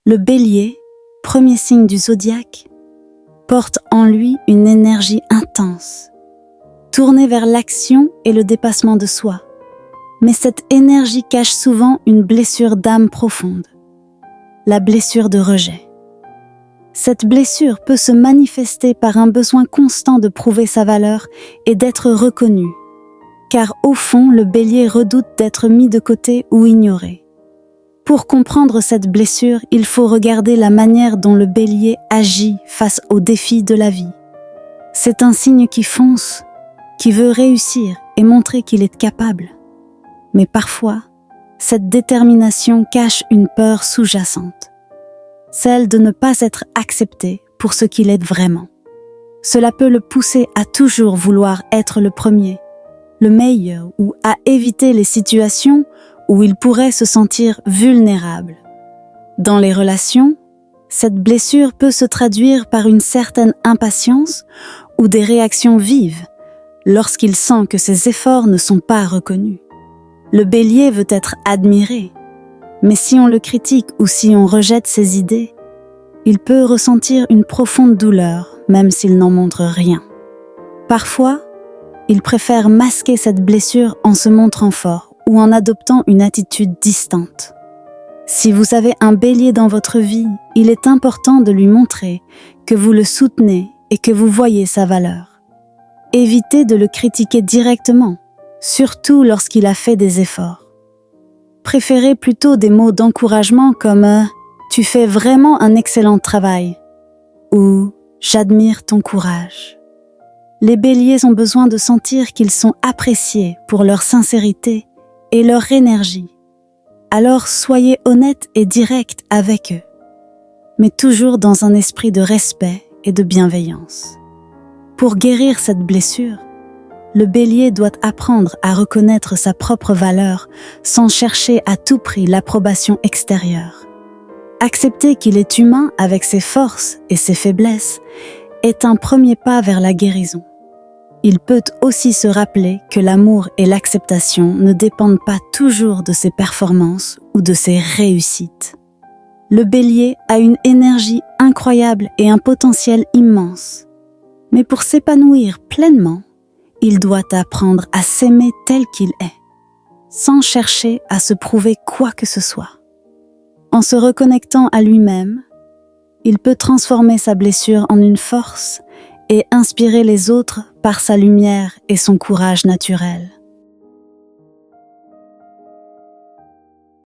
Le Bélier, premier signe du zodiaque, porte en lui une énergie intense, tournée vers l'action et le dépassement de soi. Mais cette énergie cache souvent une blessure d'âme profonde, la blessure de rejet. Cette blessure peut se manifester par un besoin constant de prouver sa valeur et d'être reconnu, car au fond, le Bélier redoute d'être mis de côté ou ignoré. Pour comprendre cette blessure, il faut regarder la manière dont le Bélier agit face aux défis de la vie. C'est un signe qui fonce, qui veut réussir et montrer qu'il est capable. Mais parfois, cette détermination cache une peur sous-jacente, celle de ne pas être accepté pour ce qu'il est vraiment. Cela peut le pousser à toujours vouloir être le premier, le meilleur, ou à éviter les situations où il pourrait se sentir vulnérable. Dans les relations, cette blessure peut se traduire par une certaine impatience ou des réactions vives lorsqu'il sent que ses efforts ne sont pas reconnus. Le Bélier veut être admiré, mais si on le critique ou si on rejette ses idées, il peut ressentir une profonde douleur, même s'il n'en montre rien. Parfois, il préfère masquer cette blessure en se montrant fort ou en adoptant une attitude distante. Si vous avez un Bélier dans votre vie, il est important de lui montrer que vous le soutenez et que vous voyez sa valeur. Évitez de le critiquer directement, surtout lorsqu'il a fait des efforts. Préférez plutôt des mots d'encouragement comme « Tu fais vraiment un excellent travail » ou « J'admire ton courage ». Les Béliers ont besoin de sentir qu'ils sont appréciés pour leur sincérité et leur énergie. Alors soyez honnête et direct avec eux, mais toujours dans un esprit de respect et de bienveillance. Pour guérir cette blessure, le Bélier doit apprendre à reconnaître sa propre valeur sans chercher à tout prix l'approbation extérieure. Accepter qu'il est humain avec ses forces et ses faiblesses est un premier pas vers la guérison. Il peut aussi se rappeler que l'amour et l'acceptation ne dépendent pas toujours de ses performances ou de ses réussites. Le Bélier a une énergie incroyable et un potentiel immense. Mais pour s'épanouir pleinement, il doit apprendre à s'aimer tel qu'il est, sans chercher à se prouver quoi que ce soit. En se reconnectant à lui-même, il peut transformer sa blessure en une force et inspirer les autres par sa lumière et son courage naturel.